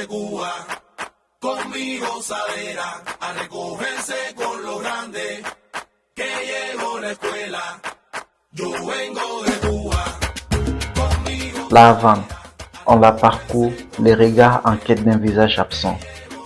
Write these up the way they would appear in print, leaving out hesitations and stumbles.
de Cuba, con mi gozadera, a recogerse con los grandes, que llegó la escuela, yo vengo de Cuba, conmigo. La Havane, on la parcourt, les regards en quête d'un visage absent.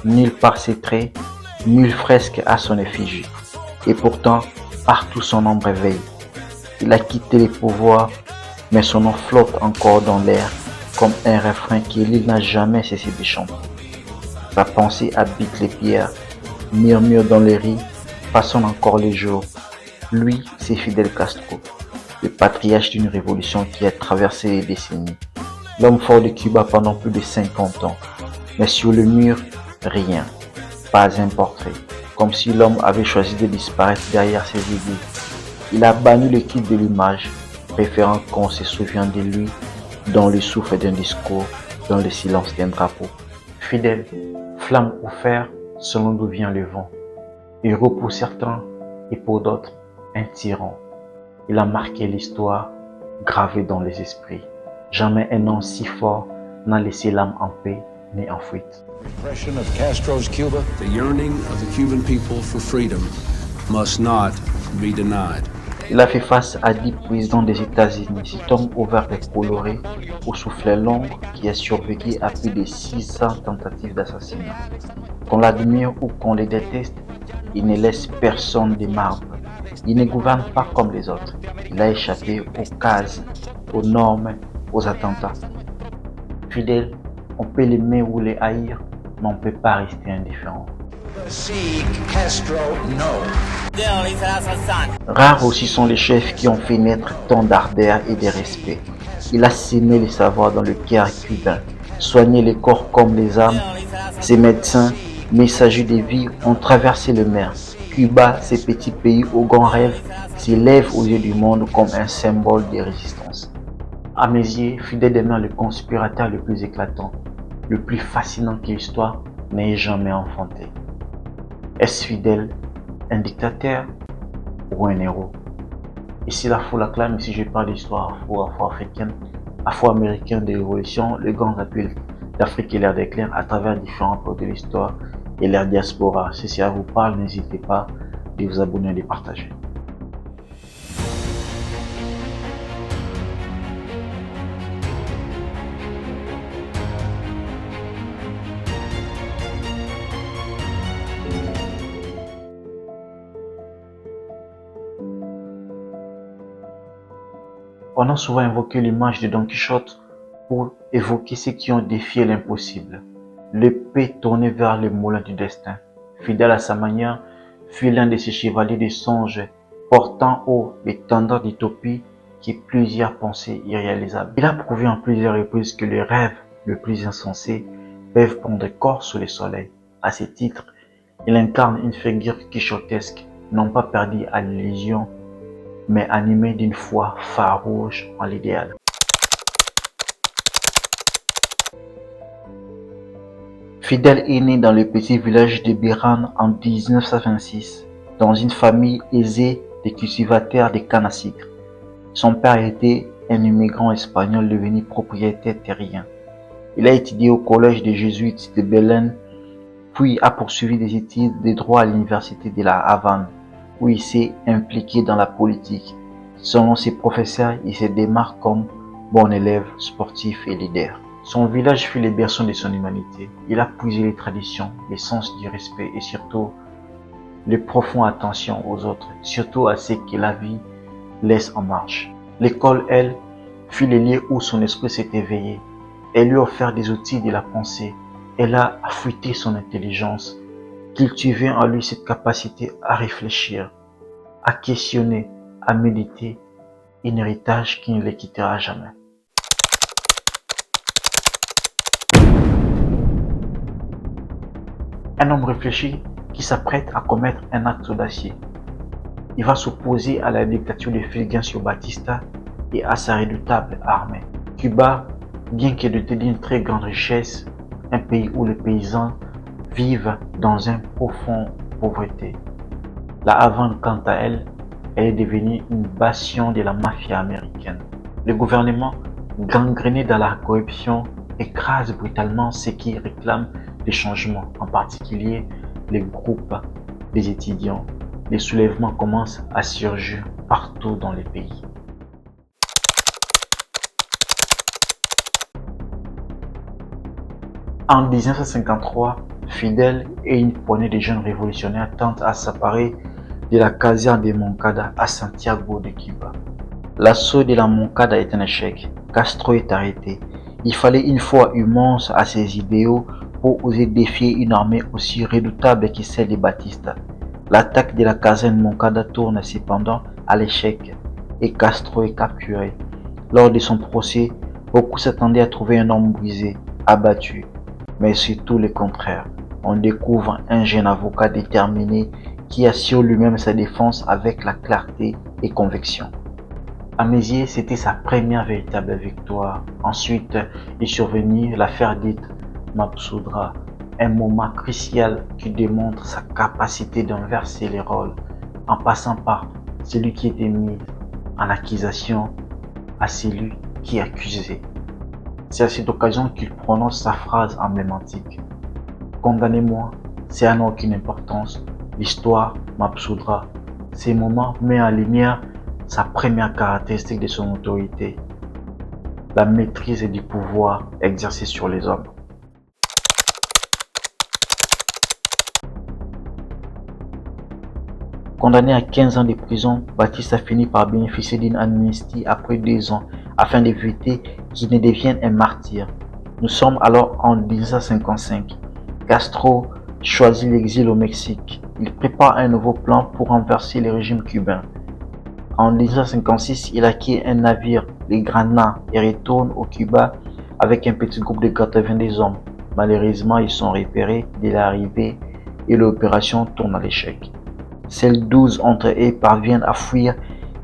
Nulle part ses traits, nulle fresque à son effigie. Et pourtant, partout son ombre éveille. Il a quitté les pouvoirs, mais son nom flotte encore dans l'air, comme un refrain que l'île n'a jamais cessé de chanter. Sa pensée habite les pierres, murmure dans les riz, façonne encore les jours. Lui, c'est Fidel Castro, le patriarche d'une révolution qui a traversé les décennies. L'homme fort de Cuba pendant plus de 50 ans. Mais sur le mur, rien, pas un portrait, comme si l'homme avait choisi de disparaître derrière ses idées. Il a banni le kit de l'image, préférant qu'on se souvienne de lui dans le souffle d'un discours, dans le silence d'un drapeau. Fidèle, flamme ou fer, selon d'où vient le vent. Héros pour certains et pour d'autres, un tyran. Il a marqué l'histoire, gravé dans les esprits. Jamais un nom si fort n'a laissé l'âme en paix ni en fuite. Repression of Castro's Cuba, the yearning of the Cuban people for freedom must not be denied. Il a fait face à 10 présidents des États-Unis, cet homme au vert et coloré, au souffle long qui a survécu à plus de 600 tentatives d'assassinat. Qu'on l'admire ou qu'on le déteste, il ne laisse personne de marbre. Il ne gouverne pas comme les autres. Il a échappé aux cases, aux normes, aux attentats. Fidèle, on peut l'aimer ou le haïr, mais on ne peut pas rester indifférent. Rares aussi sont les chefs qui ont fait naître tant d'ardeur et de respect. Il a sémé les savoirs dans le cœur cubain, soigné les corps comme les âmes. Ses médecins, messagers de vie, ont traversé le mer. Cuba, ces petits pays aux grands rêves, s'élèvent aux yeux du monde comme un symbole de résistance. À mes yeux, Fidel demeure le conspirateur le plus éclatant, le plus fascinant que l'histoire n'ait jamais enfanté. Est-ce Fidel un dictateur ou un héros? Et si la foule acclame, si je parle d'histoire afro-africaine, afro-américaine de révolution, le grand appel d'Afrique et l'air d'éclair à travers différents pôles de l'histoire et leur diaspora. Si ça vous parle, n'hésitez pas de vous abonner et de partager. On a souvent invoqué l'image de Don Quichotte pour évoquer ceux qui ont défié l'impossible. L'épée tournée vers le moulin du destin. Fidèle à sa manière, fut l'un de ces chevaliers des songes, portant haut les tendances d'utopie qui plusieurs pensaient irréalisables. Il a prouvé en plusieurs reprises que les rêves les plus insensés peuvent prendre corps sous le soleil. À ce titre, il incarne une figure quichotesque, non pas perdue à l'illusion, mais animé d'une foi farouche en l'idéal. Fidel est né dans le petit village de Biran en 1926, dans une famille aisée de cultivateurs de canne à sucre. Son père était un immigrant espagnol devenu propriétaire terrien. Il a étudié au collège des jésuites de Belén, puis a poursuivi des études de droit à l'université de la Havane, où il s'est impliqué dans la politique. Selon ses professeurs, il se démarque comme bon élève, sportif et leader. Son village fut le berceau de son humanité. Il a puisé les traditions, le sens du respect et surtout le profond attention aux autres, surtout à ceux que la vie laisse en marche. L'école, elle, fut le lieu où son esprit s'est éveillé. Elle lui a offert des outils de la pensée. Elle a affûté son intelligence, cultivé en lui cette capacité à réfléchir, à questionner, à méditer, un héritage qui ne le quittera jamais. Un homme réfléchi qui s'apprête à commettre un acte audacieux. Il va s'opposer à la dictature de Fulgencio Batista et à sa redoutable armée. Cuba, bien que doté d'une très grande richesse, un pays où les paysans vivent dans une profonde pauvreté. La Havane, quant à elle, est devenue une bastion de la mafia américaine. Le gouvernement, gangréné dans la corruption, écrase brutalement ceux qui réclament des changements, en particulier les groupes des étudiants. Les soulèvements commencent à surgir partout dans le pays. En 1953, Fidel et une poignée de jeunes révolutionnaires tentent à s'emparer de la caserne de Moncada à Santiago de Cuba. L'assaut de la Moncada est un échec. Castro est arrêté. Il fallait une foi immense à ses idéaux pour oser défier une armée aussi redoutable que celle de Batista. L'attaque de la caserne Moncada tourne cependant à l'échec et Castro est capturé. Lors de son procès, beaucoup s'attendaient à trouver un homme brisé, abattu. Mais c'est tout le contraire. On découvre un jeune avocat déterminé qui assure lui-même sa défense avec la clarté et conviction. À mes yeux, c'était sa première véritable victoire. Ensuite est survenue l'affaire dite Mapsudra, un moment crucial qui démontre sa capacité d'inverser les rôles, en passant par celui qui était mis en accusation à celui qui accusait. C'est à cette occasion qu'il prononce sa phrase emblématique. Condamnez-moi, ça n'a aucune importance. L'histoire m'absoudra. Ces moments mettent en lumière sa première caractéristique de son autorité, la maîtrise du pouvoir exercé sur les hommes. Condamné à 15 ans de prison, Batista finit par bénéficier d'une amnistie après 2 ans afin d'éviter qu'il ne devienne un martyr. Nous sommes alors en 1955. Castro choisit l'exil au Mexique. Il prépare un nouveau plan pour renverser le régime cubain. En 1956, il acquiert un navire, les Granats, et retourne au Cuba avec un petit groupe de 90 hommes. Malheureusement, ils sont repérés dès l'arrivée et l'opération tourne à l'échec. Seuls 12 entre eux parviennent à fuir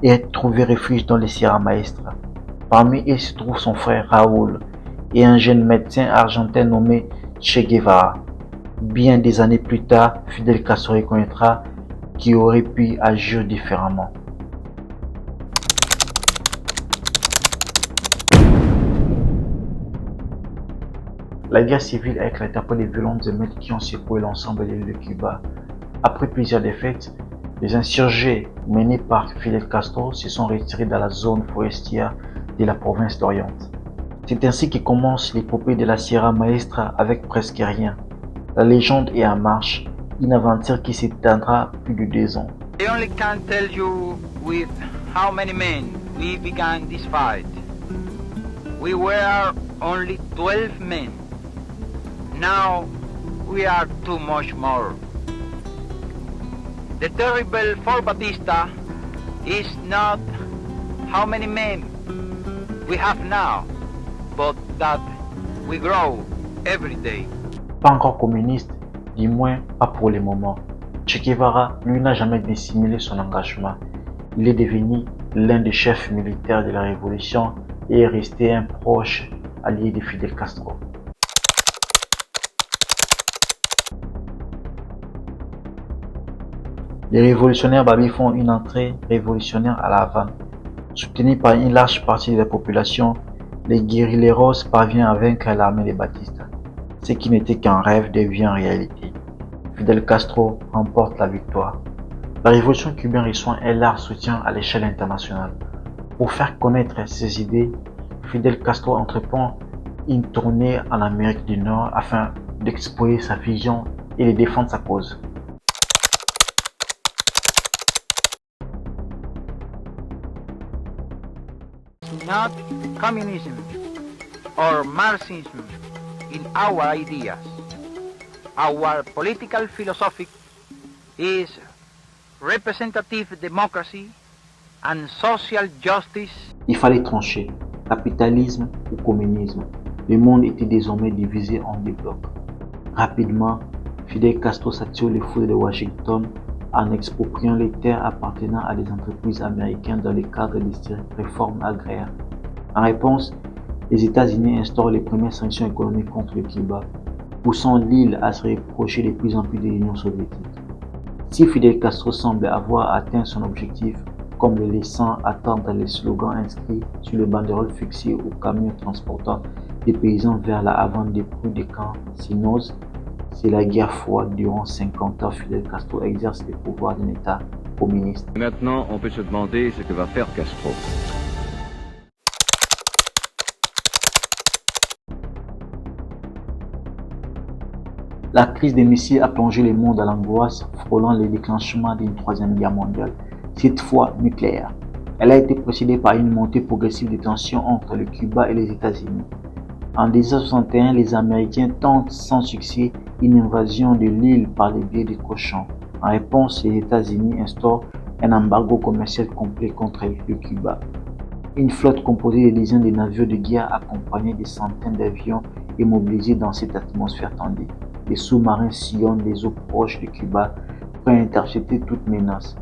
et à trouver refuge dans les Sierra Maestra. Parmi eux se trouve son frère Raoul et un jeune médecin argentin nommé Che Guevara. Bien des années plus tard, Fidel Castro reconnaîtra qu'il aurait pu agir différemment. La guerre civile a éclaté après les violentes émeutes qui ont secoué l'ensemble de l'île de Cuba. Après plusieurs défaites, les insurgés menés par Fidel Castro se sont retirés dans la zone forestière de la province d'Orient. C'est ainsi que commence l'épopée de la Sierra Maestra avec presque rien. La légende est en marche, une aventure qui s'étendra plus de 2 ans. I only can tell you with how many men we began this fight. We were only 12 men. Now we are too much more. The terrible for Batista is not how many men we have now, but that we grow every day. Pas encore communiste, du moins pas pour le moment. Che Guevara, lui, n'a jamais dissimulé son engagement. Il est devenu l'un des chefs militaires de la révolution et est resté un proche allié de Fidel Castro. Les révolutionnaires babis font une entrée révolutionnaire à La Havane. Soutenus par une large partie de la population, les guérilleros parviennent à vaincre l'armée de Batista. Ce qui n'était qu'un rêve devient réalité. Fidel Castro remporte la victoire. La révolution cubaine reçoit un large soutien à l'échelle internationale. Pour faire connaître ses idées, Fidel Castro entreprend une tournée en Amérique du Nord afin d'exposer sa vision et de défendre sa cause. Not communism or Marxism in our ideas. Our political philosophy is representative democracy and social justice. Il fallait trancher, capitalisme ou communisme. Le monde était désormais divisé en 2 blocs. Rapidement, Fidel Castro s'attire les foules de Washington en expropriant les terres appartenant à des entreprises américaines dans le cadre des réformes agraires. En réponse, les États-Unis instaurent les premières sanctions économiques contre le Cuba, poussant l'île à se rapprocher de plus en plus de l'Union soviétique. Si Fidel Castro semble avoir atteint son objectif, comme le laissant attendre les slogans inscrits sur les banderoles fixées aux camions transportant des paysans vers la Havane depuis des camps Sinos. C'est la guerre froide. Durant 50 ans, Fidel Castro exerce le pouvoir d'un État communiste. Maintenant, on peut se demander ce que va faire Castro. La crise des missiles a plongé le monde à l'angoisse, frôlant le déclenchement d'une troisième guerre mondiale, cette fois nucléaire. Elle a été précédée par une montée progressive des tensions entre le Cuba et les États-Unis. En 1961, les Américains tentent sans succès une invasion de l'île par les biais des cochons. En réponse, les États-Unis instaurent un embargo commercial complet contre le Cuba. Une flotte composée de dizaines de navires de guerre accompagnée de centaines d'avions est mobilisée dans cette atmosphère tendue. Les sous-marins sillonnent les eaux proches de Cuba pour intercepter toute menace.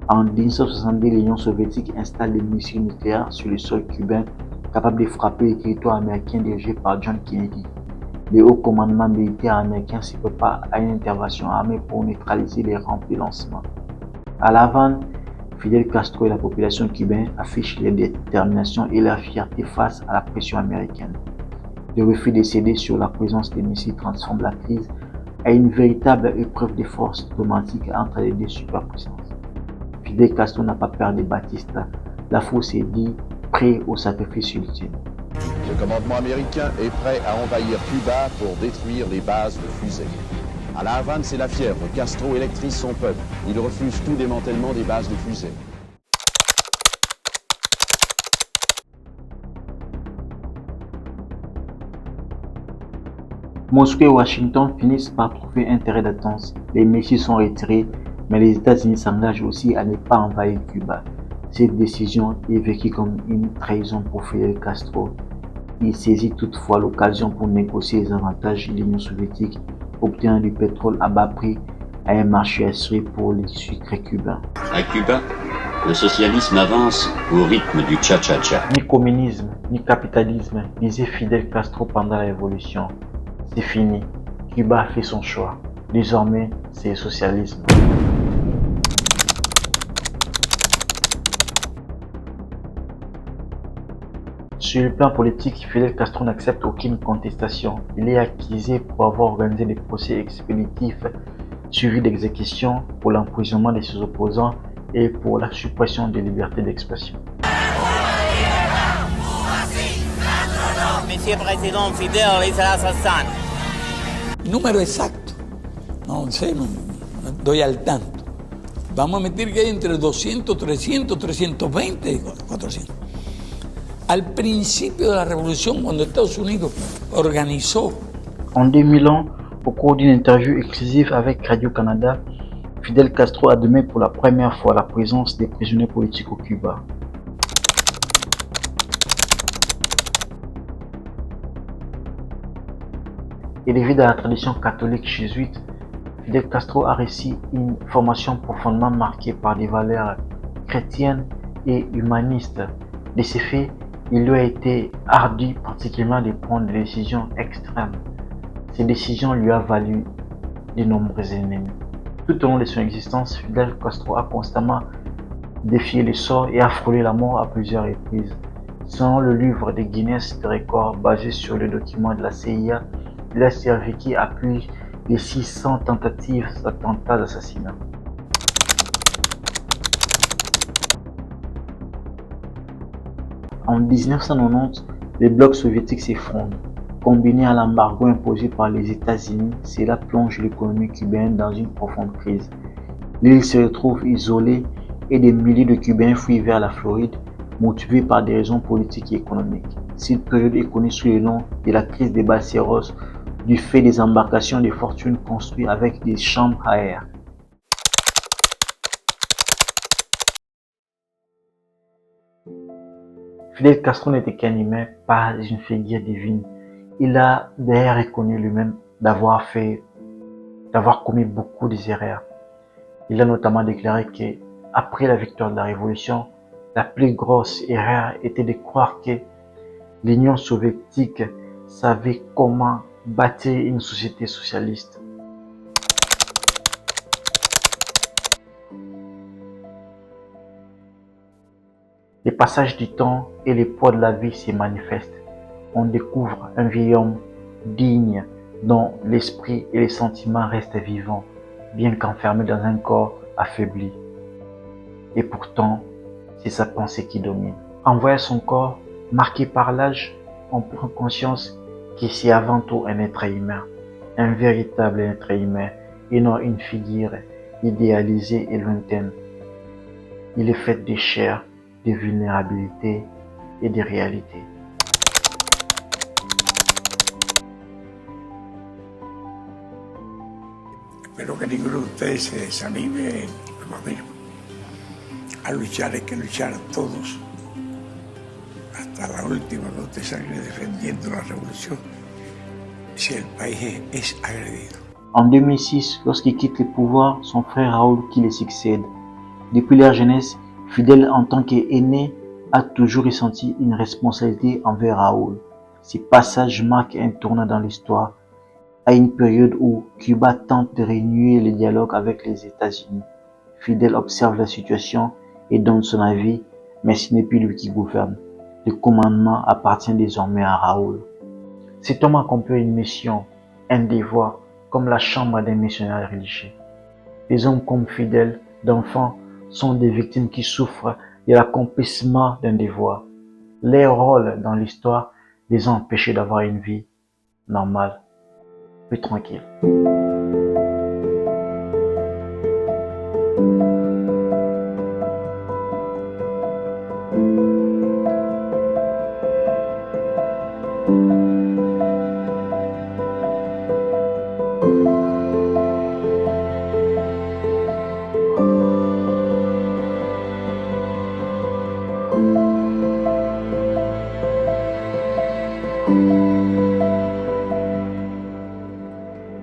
En 1962, l'Union soviétique installe des missiles nucléaires sur le sol cubain capables de frapper les territoires américains dirigés par John Kennedy. Le haut commandement militaire américain se prépare à une intervention armée pour neutraliser les rampes de lancement. À La Havane, Fidel Castro et la population cubaine affichent leur détermination et leur fierté face à la pression américaine. Le refus de céder sur la présence des missiles transforme la crise à une véritable épreuve de force diplomatique entre les deux superpuissances. Fidel Castro n'a pas peur de Batista. La foule s'est dit prêt au sacrifice ultime. Le commandement américain est prêt à envahir Cuba pour détruire les bases de fusées. À La Havane, c'est la fièvre. Castro électrise son peuple. Il refuse tout démantèlement des bases de fusées. Moscou et Washington finissent par trouver un terrain d'entente. Les missiles sont retirés, mais les États-Unis s'engagent aussi à ne pas envahir Cuba. Cette décision est vécue comme une trahison pour Fidel Castro. Il saisit toutefois l'occasion pour négocier les avantages de l'Union soviétique, obtenant du pétrole à bas prix à un marché assuré pour les sucres cubains. À Cuba, le socialisme avance au rythme du cha-cha-cha. Ni communisme, ni capitalisme, disait Fidel Castro pendant la révolution. C'est fini. Cuba a fait son choix. Désormais, c'est le socialisme. Sur le plan politique, Fidel Castro n'accepte aucune contestation. Il est accusé pour avoir organisé des procès expéditifs suivis d'exécutions pour l'emprisonnement de ses opposants et pour la suppression des libertés d'expression. Monsieur le Président Fidel es el asesino. Número exacto, no sé, no doy al tanto. Vamos a meter que hay entre 200, 300, 320 y 400. Al principio de la revolución, cuando Estados Unidos organizó. En 2001, au cours d'une interview exclusive avec Radio-Canada, Fidel Castro admet pour la première fois la présence des prisonniers politiques au Cuba. Élevé dans la tradition catholique jésuite, Fidel Castro a reçu une formation profondément marquée par des valeurs chrétiennes et humanistes. De ces faits, il lui a été ardu particulièrement de prendre des décisions extrêmes. Ces décisions lui ont valu de nombreux ennemis. Tout au long de son existence, Fidel Castro a constamment défié le sort et a frôlé la mort à plusieurs reprises. Selon le livre de Guinness de records basé sur le document de la CIA, il a survécu à plus de 600 tentatives d'attentats d'assassinat. En 1990, le bloc soviétique s'effondre. Combiné à l'embargo imposé par les États-Unis, cela plonge l'économie cubaine dans une profonde crise. L'île se retrouve isolée et des milliers de Cubains fuient vers la Floride, motivés par des raisons politiques et économiques. Cette période est connue sous le nom de la crise des Balseros, du fait des embarcations de fortune construites avec des chambres à air. Fidel Castro n'était qu'un humain, pas une figure divine. Il a d'ailleurs reconnu lui-même d'avoir commis beaucoup d'erreurs. Il a notamment déclaré que, après la victoire de la Révolution, la plus grosse erreur était de croire que l'Union soviétique savait comment bâtir une société socialiste. Les passages du temps et les poids de la vie s'y manifestent. on découvre un vieil homme digne dont l'esprit et les sentiments restent vivants, bien qu'enfermés dans un corps affaibli. Et pourtant, c'est sa pensée qui domine. En voyant son corps marqué par l'âge, on prend conscience que c'est avant tout un être humain, un véritable être humain, et non une figure idéalisée et lointaine. Il est fait de chair, de vulnérabilité et de réalité. Espero que ninguno de ustedes se desanime en lo mismo. A luchar hay que luchar todos, hasta la última gota de sangre defendiendo la revolución, si el país es agredido. En 2006, lorsqu'il quitte le pouvoir, son frère Raoul qui le succède. Depuis leur jeunesse, Fidel en tant qu'aîné a toujours ressenti une responsabilité envers Raoul. Ces passages marquent un tournant dans l'histoire, à une période où Cuba tente de renouer le dialogue avec les États-Unis. Fidel observe la situation et donne son avis, mais ce n'est plus lui qui gouverne. Le commandement appartient désormais à Raoul. Cet homme accomplit une mission, un devoir, comme la chambre d'un missionnaire religieux. Des hommes comme Fidel, d'enfants, sont des victimes qui souffrent de l'accomplissement d'un devoir. Leur rôle dans l'histoire les a empêchés d'avoir une vie normale, plus tranquille.